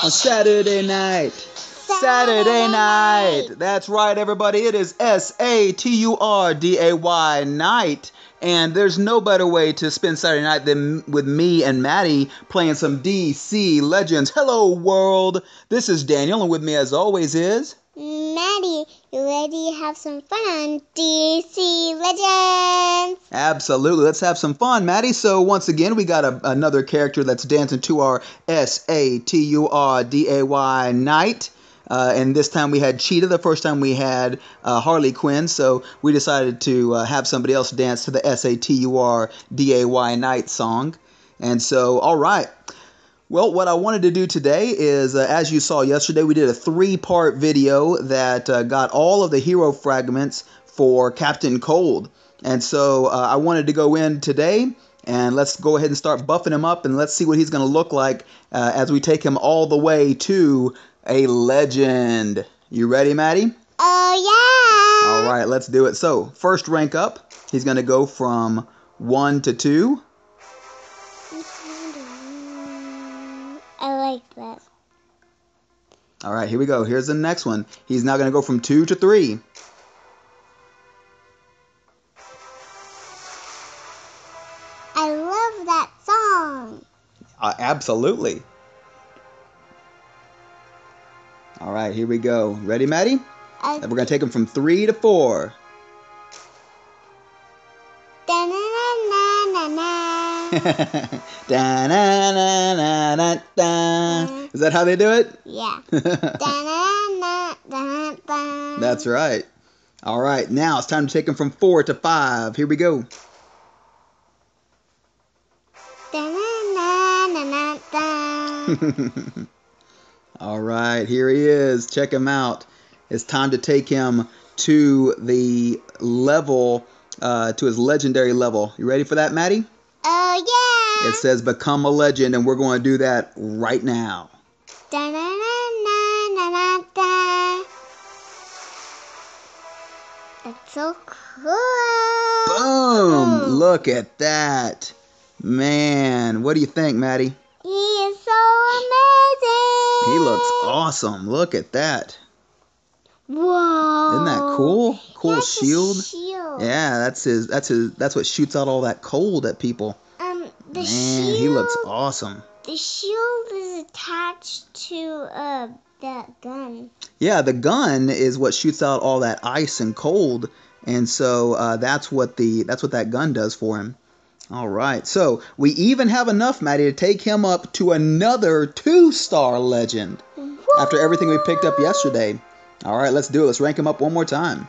on Saturday night. Saturday night. That's right, everybody. It is Saturday night. And there's no better way to spend Saturday night than with me and Maddie playing some DC Legends. Hello, world. This is Daniel, and with me, as always, is Maddie. You ready to have some fun on DC Legends? Absolutely. Let's have some fun, Maddie. So once again, we got another character that's dancing to our Saturday night. And this time we had Cheetah. The first time we had Harley Quinn. So we decided to have somebody else dance to the Saturday night song. And so, all right. Well, what I wanted to do today is, as you saw yesterday, we did a 3-part video that got all of the hero fragments for Captain Cold. And so I wanted to go in today, and let's go ahead and start buffing him up, and let's see what he's going to look like as we take him all the way to a legend. You ready, Maddie? Oh, yeah. All right, let's do it. So, first rank up, he's going to go from 1 to 2. I like that. All right, here we go. Here's the next one. He's now going to go from 2 to 3. I love that song. Absolutely. All right, here we go. Ready, Maddie? We're going to take him from 3 to 4. Da-na-na-na-na. Is that how they do it? Yeah. That's right. All right, now it's time to take him from 4 to 5. Here we go. All right, here he is. Check him out. It's time to take him to the level, to his legendary level. You ready for that, Maddie? Oh, yeah. It says become a legend, and we're going to do that right now. That's so cool. Boom! Look at that. Man, what do you think, Maddie? He is so amazing. He looks awesome. Look at that. Whoa. Isn't that cool? Cool That's shield. a shield. Yeah, that's what shoots out all that cold at people. The Man, shield. he looks awesome. The shield is attached to that gun. Yeah, the gun is what shoots out all that ice and cold, and so that's what that gun does for him. All right, so we even have enough, Maddie, to take him up to another 2-star legend. Whoa. After everything we picked up yesterday. All right, let's do it. Let's rank him up one more time.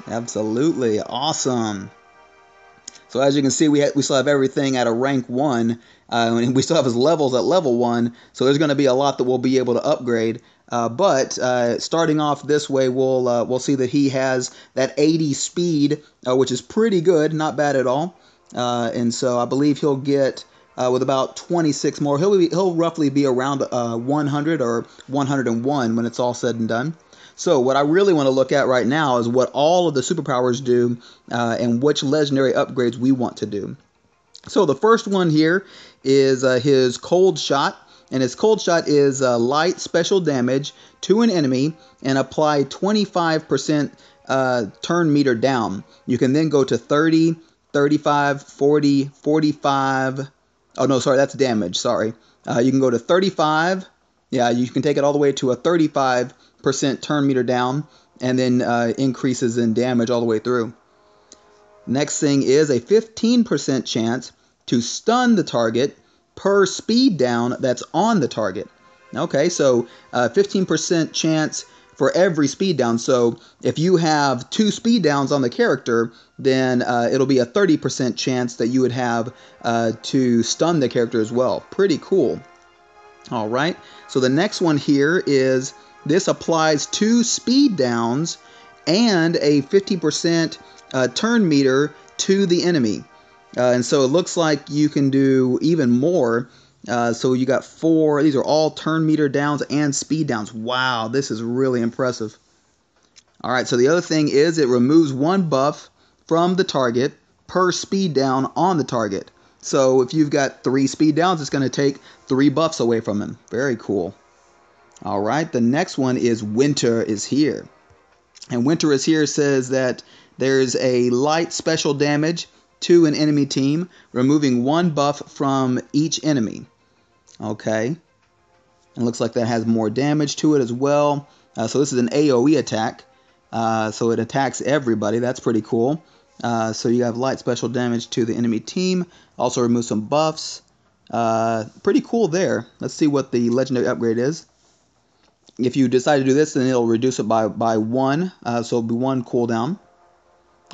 Absolutely awesome. So as you can see, we still have everything at a rank 1, and we still have his levels at level 1. So there's going to be a lot that we'll be able to upgrade. But starting off this way, we'll see that he has that 80 speed, which is pretty good, not bad at all. And so I believe he'll get with about 26 more. He'll roughly be around 100 or 101 when it's all said and done. So what I really want to look at right now is what all of the superpowers do and which legendary upgrades we want to do. So the first one here is his cold shot. And his cold shot is light special damage to an enemy and apply 25% turn meter down. You can then go to 30, 35, 40, 45. Oh, no, sorry, that's damage. Sorry. You can go to 35. Yeah, you can take it all the way to a 35% turn meter down, and then increases in damage all the way through. Next thing is a 15% chance to stun the target per speed down that's on the target. Okay, so 15% chance for every speed down. So if you have 2 speed downs on the character, then it'll be a 30% chance that you would have to stun the character as well. Pretty cool. All right, so the next one here is this applies 2 speed downs and a 50% turn meter to the enemy. And so it looks like you can do even more. So you got 4. These are all turn meter downs and speed downs. Wow, this is really impressive. All right, so the other thing is it removes 1 buff from the target per speed down on the target. So if you've got 3 speed downs, it's going to take 3 buffs away from him. Very cool. All right, the next one is Winter is Here. And Winter is Here says that there's a light special damage to an enemy team, removing 1 buff from each enemy. Okay. It looks like that has more damage to it as well. So this is an AoE attack. So it attacks everybody. That's pretty cool. So you have light special damage to the enemy team. Also remove some buffs. Pretty cool there. Let's see what the legendary upgrade is. If you decide to do this, then it'll reduce it by 1. So it'll be 1 cooldown.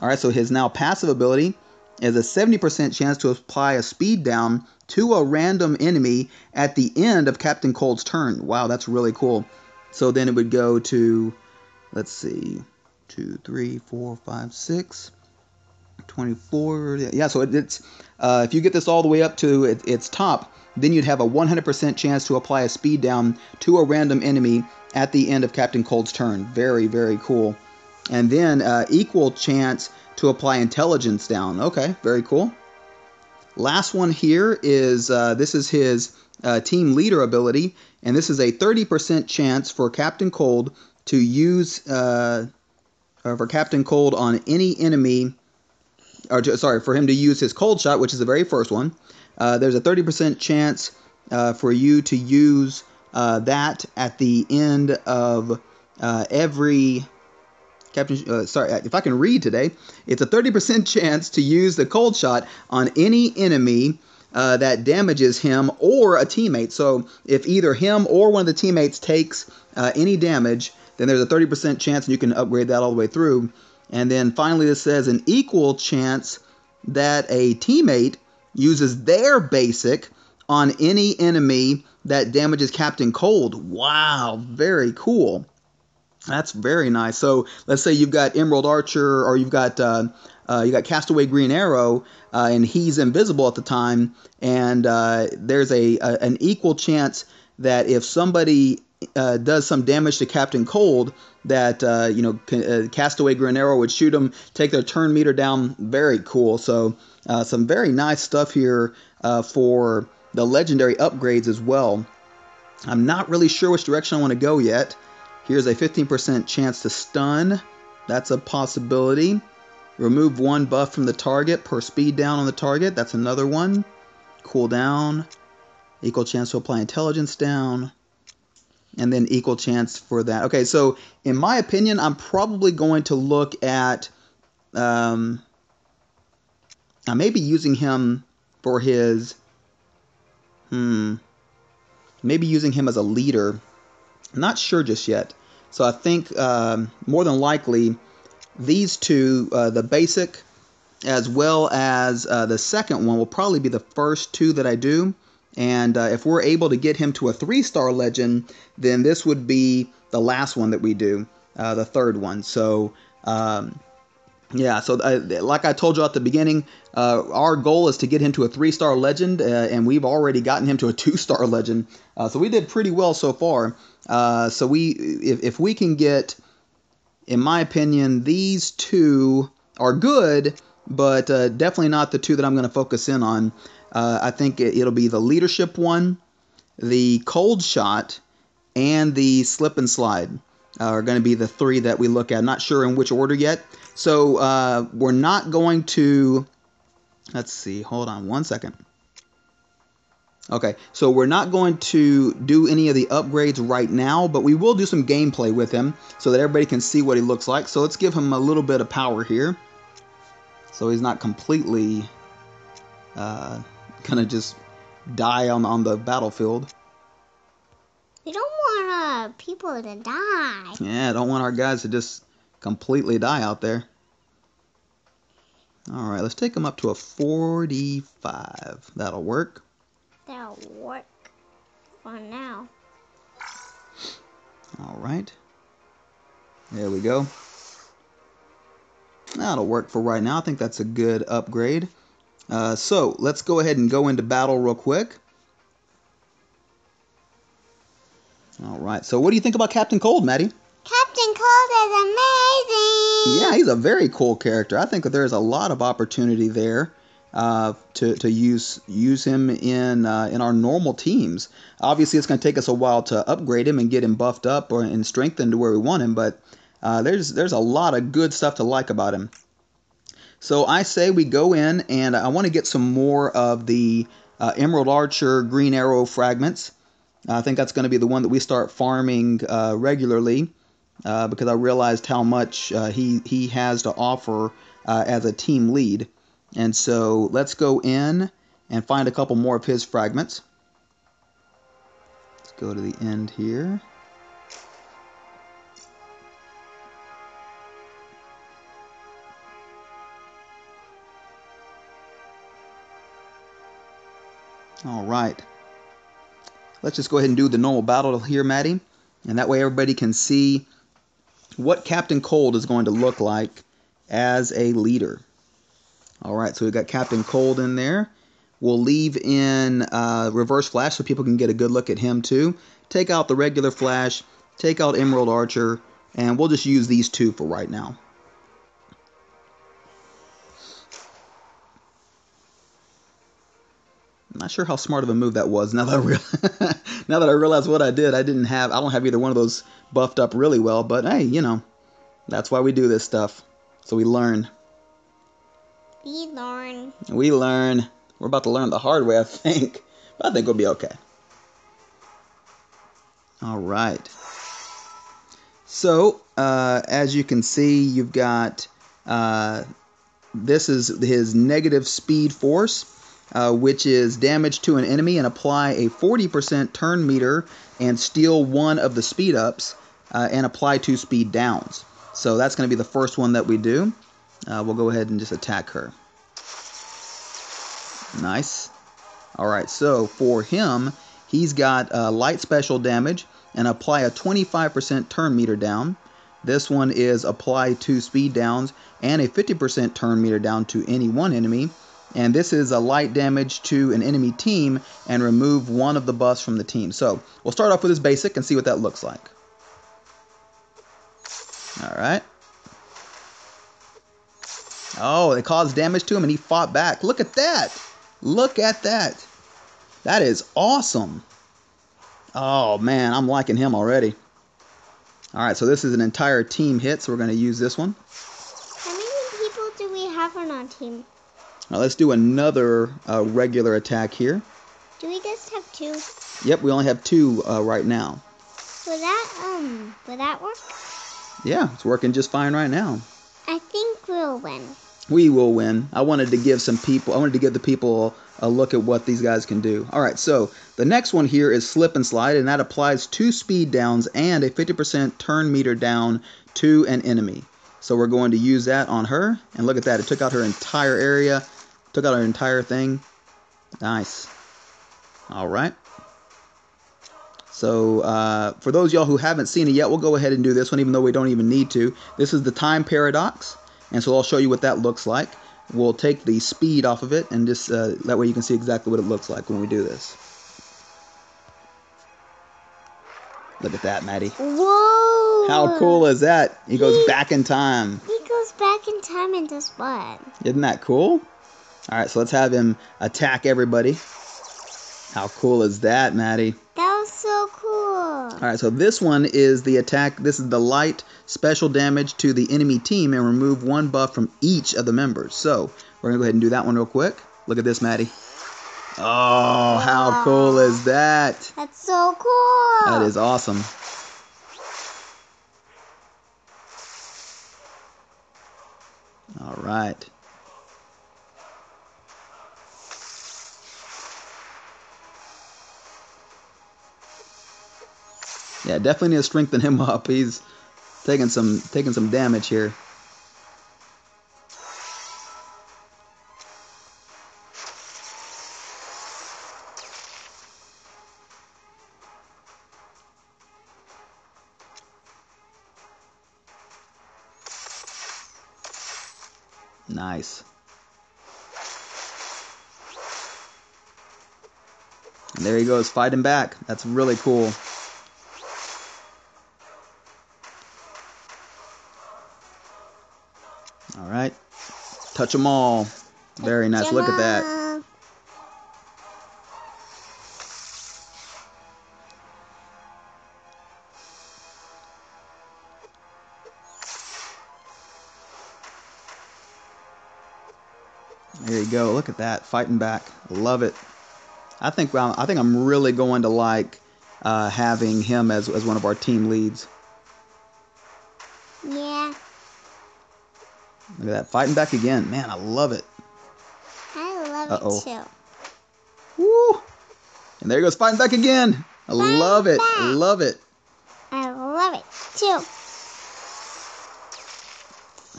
Alright, so his now passive ability is a 70% chance to apply a speed down to a random enemy at the end of Captain Cold's turn. Wow, that's really cool. So then it would go to, let's see, 2, 3, 4, 5, 6, 24. Yeah, so it's if you get this all the way up to its top, then you'd have a 100% chance to apply a speed down to a random enemy at the end of Captain Cold's turn. Very, very cool. And then equal chance to apply intelligence down. Okay, very cool. Last one here is, this is his team leader ability, and this is a 30% chance for Captain Cold to use, for Captain Cold on any enemy, or sorry, for him to use his cold shot, which is the very first one. There's a 30% chance for you to use that at the end of every... sorry, if I can read today, it's a 30% chance to use the cold shot on any enemy that damages him or a teammate. So if either him or one of the teammates takes any damage, then there's a 30% chance, and you can upgrade that all the way through. And then finally, this says an equal chance that a teammate uses their basic on any enemy that damages Captain Cold. Wow, very cool. That's very nice. So let's say you've got Emerald Archer, or you've got Castaway Green Arrow, and he's invisible at the time, and there's an equal chance that if somebody does some damage to Captain Cold, that Castaway Green Arrow would shoot him, take their turn meter down. Very cool. So some very nice stuff here for the legendary upgrades as well. I'm not really sure which direction I want to go yet. Here's a 15% chance to stun. That's a possibility. Remove 1 buff from the target per speed down on the target. That's another one. Cool down. Equal chance to apply intelligence down. And then equal chance for that. Okay, so in my opinion, I'm probably going to look at... I may be using him for his... maybe using him as a leader. Not sure just yet. So I think more than likely these two, the basic as well as the second one, will probably be the first 2 that I do. And if we're able to get him to a 3-star legend, then this would be the last one that we do, the third one. So yeah, so like I told you at the beginning, our goal is to get him to a 3-star legend, and we've already gotten him to a 2-star legend. So we did pretty well so far. So if we can get, in my opinion, these 2 are good, but definitely not the 2 that I'm going to focus in on. I think it'll be the leadership one, the cold shot, and the slip and slide are going to be the 3 that we look at. I'm not sure in which order yet. So we're not going to, let's see, hold on one second. Okay, so we're not going to do any of the upgrades right now, but we will do some gameplay with him so that everybody can see what he looks like. So let's give him a little bit of power here, so he's not completely gonna just die on the battlefield. We don't want people to die. Yeah, don't want our guys to just completely die out there. All right, let's take him up to a 45. That'll work. That'll work for now. All right. There we go. That'll work for right now. I think that's a good upgrade. So let's go ahead and go into battle real quick. All right. So what do you think about Captain Cold, Maddie? Captain Captain Cold is amazing. Yeah, he's a very cool character. I think that there's a lot of opportunity there to use him in our normal teams. Obviously, it's going to take us a while to upgrade him and get him buffed up and strengthened to where we want him. But there's a lot of good stuff to like about him. So I say we go in, and I want to get some more of the Emerald Archer Green Arrow fragments. I think that's going to be the one that we start farming regularly because I realized how much he has to offer as a team lead. And so let's go in and find a couple more of his fragments. Let's go to the end here. All right. Let's just go ahead and do the normal battle here, Maddie. And that way everybody can see what Captain Cold is going to look like as a leader. All right, so we've got Captain Cold in there. We'll leave in Reverse Flash so people can get a good look at him too. Take out the regular Flash, take out Emerald Archer, and we'll just use these two for right now. I'm not sure how smart of a move that was. Now that now that I realize what I did, I don't have either one of those buffed up really well. But hey, you know, that's why we do this stuff, so we learn. We learn. We learn. We're about to learn the hard way, I think. But I think we'll be okay. All right. So, as you can see, you've got this is his negative speed force, which is damage to an enemy and apply a 40% turn meter and steal one of the speed ups and apply 2 speed downs. So that's going to be the first one that we do. We'll go ahead and just attack her. Nice. All right, so for him, he's got light special damage and apply a 25% turn meter down. This one is apply 2 speed downs and a 50% turn meter down to any one enemy. And this is a light damage to an enemy team and remove one of the buffs from the team. So we'll start off with his basic and see what that looks like. All right. Oh, it caused damage to him and he fought back. Look at that. Look at that. That is awesome. Oh, man, I'm liking him already. All right, so this is an entire team hit, so we're going to use this one. How many people do we have on our team? Now let's do another regular attack here. Do we just have 2? Yep, we only have 2 right now. Will that work? Yeah, it's working just fine right now. I think we'll win. We will win. I wanted to give the people a look at what these guys can do. All right, so the next one here is Slip and Slide, and that applies 2 speed downs and a 50% turn meter down to an enemy. So we're going to use that on her, and look at that. It took out her entire area, took out her entire thing. Nice. All right. So for those of y'all who haven't seen it yet, we'll go ahead and do this one, even though we don't even need to. This is the Time Paradox. And so I'll show you what that looks like. We'll take the speed off of it, and just that way you can see exactly what it looks like when we do this. Look at that, Maddie. Whoa! How cool is that? He goes back in time. He goes back in time and does what? Isn't that cool? All right, so let's have him attack everybody. How cool is that, Maddie? That was so cool. All right, so this one is the attack. This is the light special damage to the enemy team and remove 1 buff from each of the members. So we're going to go ahead and do that one real quick. Look at this, Maddie. Oh, how cool is that? That's so cool. That is awesome. All right. Yeah, definitely need to strengthen him up. He's taking some damage here. Nice. And there he goes, fighting back. That's really cool. Touch them all. Very nice. Look at that. There you go. Look at that. Fighting back. Love it. I think I'm really going to like having him as one of our team leads. Yeah. Look at that. Fighting back again. Man, I love it. I love it too. Woo! And there he goes, fighting back again. I love it. Back. Love it. I love it too.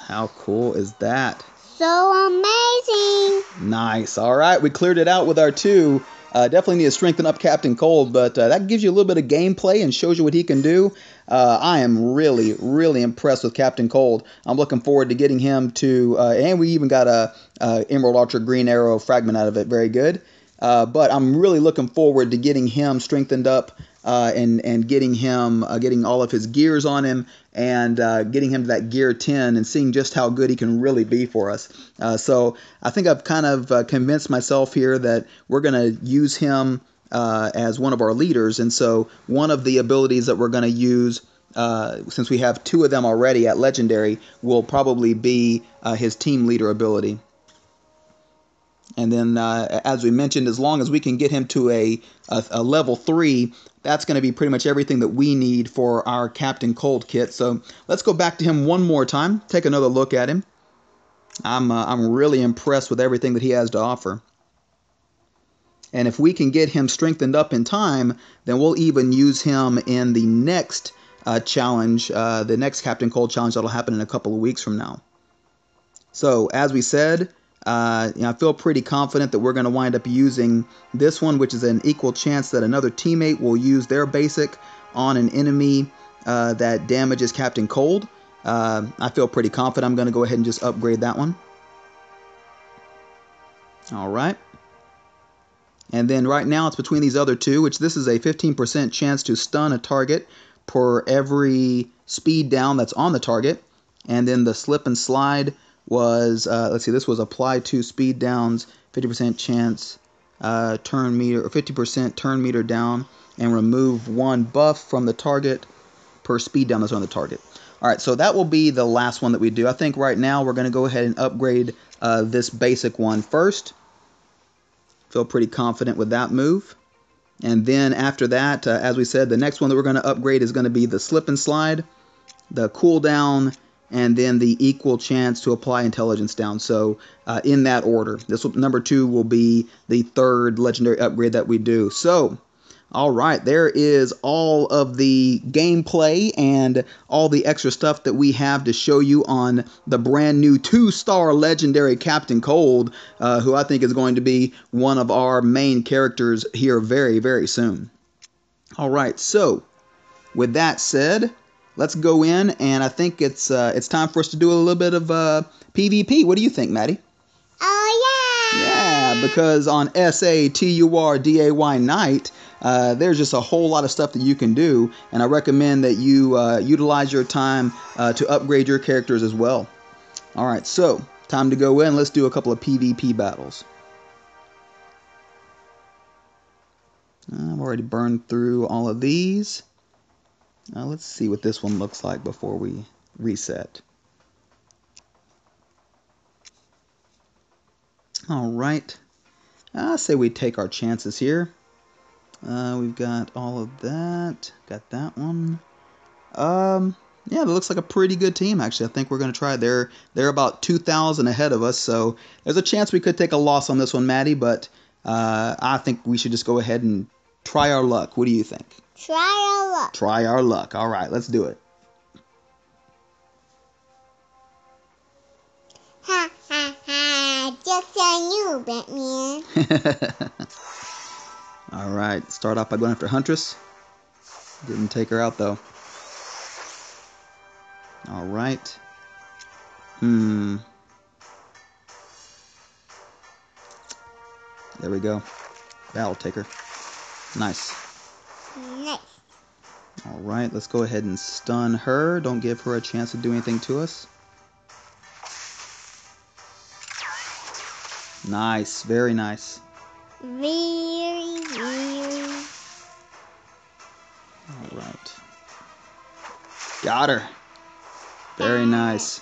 How cool is that? So amazing. Nice. All right, we cleared it out with our 2. Definitely need to strengthen up Captain Cold, but that gives you a little bit of gameplay and shows you what he can do. I am really, really impressed with Captain Cold. I'm looking forward to getting him to, and we even got a Emerald Ultra Green Arrow fragment out of it. Very good. But I'm really looking forward to getting him strengthened up and getting him, getting all of his gears on him and getting him to that gear 10 and seeing just how good he can really be for us. So I think I've kind of convinced myself here that we're going to use him as one of our leaders. And so one of the abilities that we're going to use, since we have 2 of them already at Legendary, will probably be his team leader ability. And then, as we mentioned, as long as we can get him to a level 3, that's going to be pretty much everything that we need for our Captain Cold kit. So let's go back to him one more time, take another look at him. I'm really impressed with everything that he has to offer. And if we can get him strengthened up in time, then we'll even use him in the next challenge, the next Captain Cold challenge that'll happen in a couple of weeks from now. So, as we said, I feel pretty confident that we're going to wind up using this one, which is an equal chance that another teammate will use their basic on an enemy that damages Captain Cold. I feel pretty confident. I'm going to go ahead and just upgrade that one. All right. And then right now it's between these other 2, which this is a 15% chance to stun a target per every speed down that's on the target. And then the slip and slide was, let's see, this was apply to speed downs, 50% chance turn meter, or 50% turn meter down, and remove 1 buff from the target per speed down that's on the target. All right, so that will be the last one that we do. I think right now we're going to go ahead and upgrade this basic one first. Feel pretty confident with that move. And then after that, as we said, the next one that we're going to upgrade is going to be the slip and slide, the cooldown, and then the equal chance to apply intelligence down. So in that order, number 2 will be the 3rd legendary upgrade that we do. So, all right, there is all of the gameplay and all the extra stuff that we have to show you on the brand new 2-star legendary Captain Cold, who I think is going to be one of our main characters here very, very soon. All right, so with that said, let's go in, and I think it's time for us to do a little bit of PvP. What do you think, Maddie? Oh, yeah! Yeah, because on SATURDAY Night, there's just a whole lot of stuff that you can do, and I recommend that you utilize your time to upgrade your characters as well. All right, so time to go in. Let's do a couple of PvP battles. I've already burned through all of these. Let's see what this one looks like before we reset. All right. I say we take our chances here. We've got all of that. Got that one. Yeah, it looks like a pretty good team, actually. I think we're going to try. They're about 2,000 ahead of us, so there's a chance we could take a loss on this one, Maddie, but I think we should just go ahead and try our luck. What do you think? Try our luck. Try our luck. All right, let's do it. Ha, ha, ha. Just on you, Batman. All right, start off by going after Huntress. Didn't take her out, though. All right. There we go. That'll take her. Nice. Nice. All right, let's go ahead and stun her. Don't give her a chance to do anything to us. Nice. Very nice. Very. All right. Got her. Very nice.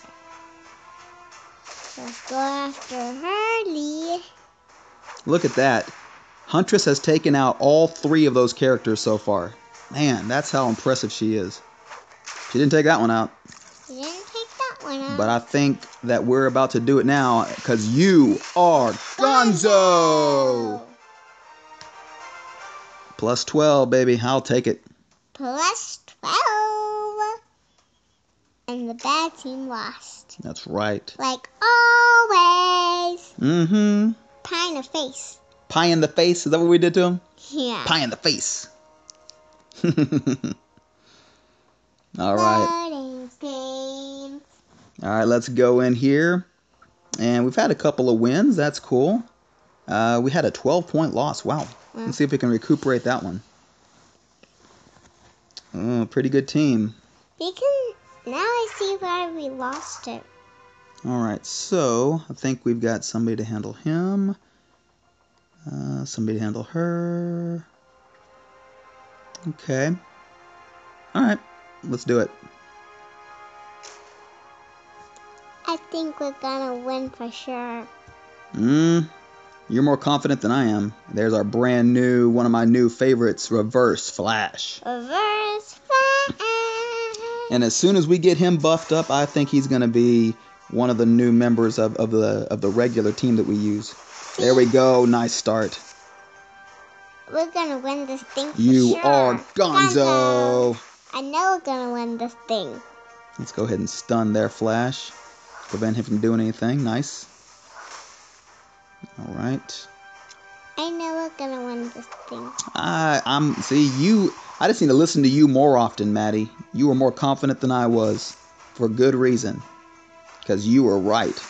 Let's go after Harley. Look at that. Huntress has taken out all 3 of those characters so far. Man, that's how impressive she is. She didn't take that one out. You didn't take that one out. But I think that we're about to do it now because you are Gonzo! Plus 12, baby. I'll take it. Plus 12. And the bad team lost. That's right. Like always. Mm-hmm. Pie in the face. Pie in the face? Is that what we did to him? Yeah. Pie in the face. All right. All right, let's go in here. And we've had a couple of wins. That's cool. We had a 12-point loss. Wow. Let's see if we can recuperate that one. Oh, pretty good team. We can. Now I see why we lost it. All right, so I think we've got somebody to handle him. Somebody to handle her. Okay. All right, let's do it. I think we're gonna win for sure. You're more confident than I am. There's our brand new, one of my new favorites, Reverse Flash. Reverse Flash. And as soon as we get him buffed up, I think he's gonna be one of the new members of the regular team that we use. There we go. Nice start. We're gonna win this thing for You sure. are Gonzo. I know we're gonna win this thing. Let's go ahead and stun their Flash. Prevent him from doing anything. Nice. All right. I know we're gonna win this thing. I just need to listen to you more often, Maddie. You were more confident than I was, for good reason. Because you were right.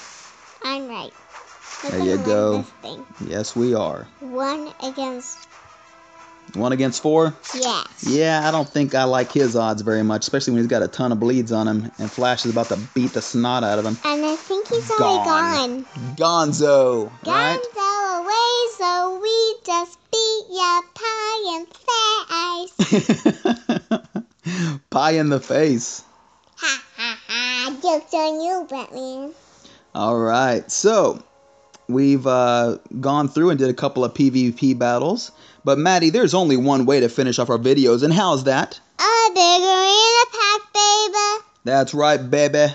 I'm right. There you go. This thing. Yes, we are. 1 against 1 against 4? Yeah. Yeah, I don't think I like his odds very much, especially when he's got a ton of bleeds on him, and Flash is about to beat the snot out of him. And I think he's already gone. Gonzo, right? Gonzo away, so we just beat ya pie in face. Pie in the face. Ha ha ha! Joke's on you, Batman. All right, so we've gone through and did a couple of PvP battles. But, Maddie, there's only one way to finish off our videos, and how's that? A big arena pack, baby. That's right, baby.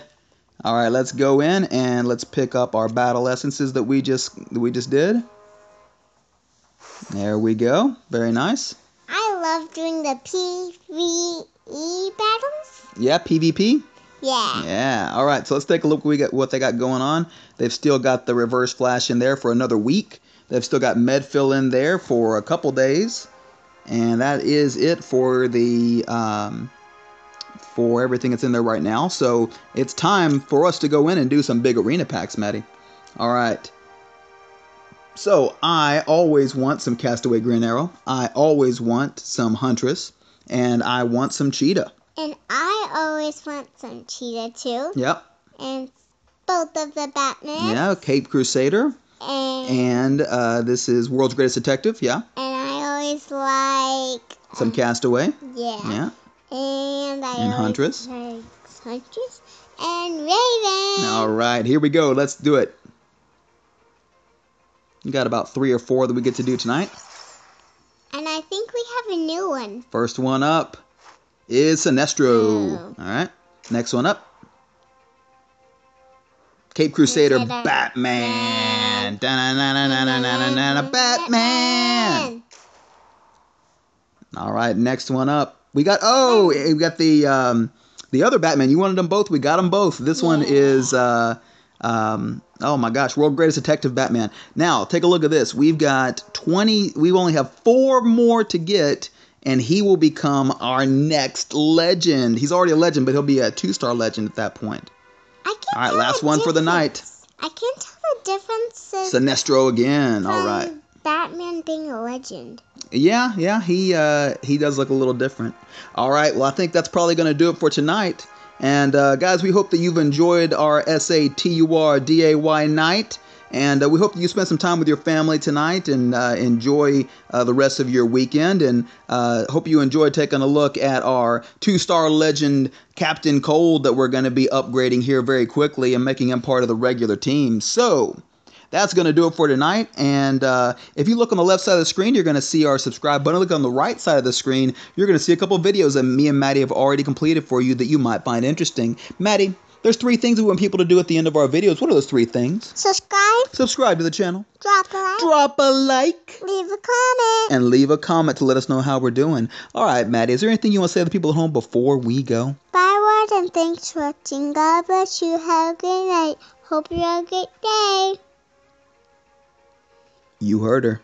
All right, let's go in and let's pick up our battle essences that we just did. There we go. Very nice. I love doing the PvE battles. Yeah, PvP? Yeah. Yeah. All right, so let's take a look what they got going on. They've still got the Reverse Flash in there for another week. They've still got Medfill in there for a couple days. And that is it for the for everything that's in there right now. So it's time for us to go in and do some big arena packs, Maddie. All right. So I always want some Castaway Green Arrow. I always want some Huntress. And I want some Cheetah. And I always want some Cheetah too. Yep. And both of the Batman. Yeah, Cape Crusader. And this is World's Greatest Detective. Yeah. And I always like some Castaway. Yeah. Yeah. And Huntress. Like Huntress and Raven. All right, here we go. Let's do it. We got about 3 or 4 that we get to do tonight. And I think we have a new one. First one up is Sinestro. All right. Next one up. Cape Crusader Batman. Batman. All right, next one up. We got the other Batman. You wanted them both. We got them both. This one is oh my gosh, World's Greatest Detective Batman. Now, take a look at this. We've got 20. We only have 4 more to get, and he will become our next legend. He's already a legend, but he'll be a 2-star legend at that point. All right, last one for the night. I can't tell the difference. Sinestro again. All right. Batman being a legend. Yeah, he does look a little different. All right, well, I think that's probably going to do it for tonight. And guys, we hope that you've enjoyed our SATURDAY night. And we hope that you spend some time with your family tonight and enjoy the rest of your weekend. And hope you enjoy taking a look at our 2-star legend Captain Cold that we're going to be upgrading here very quickly and making him part of the regular team. So that's going to do it for tonight. And if you look on the left side of the screen, you're going to see our subscribe button. Look on the right side of the screen, you're going to see a couple of videos that me and Maddie have already completed for you that you might find interesting. Maddie, there's 3 things we want people to do at the end of our videos. What are those 3 things? Subscribe To the channel. Drop a like. leave a comment, And leave a comment to let us know how we're doing. All right, Maddie, is there anything you want to say to the people at home before we go? bye word, and thanks for watching. God bless you. Have a great night. Hope you have a great day. You heard her.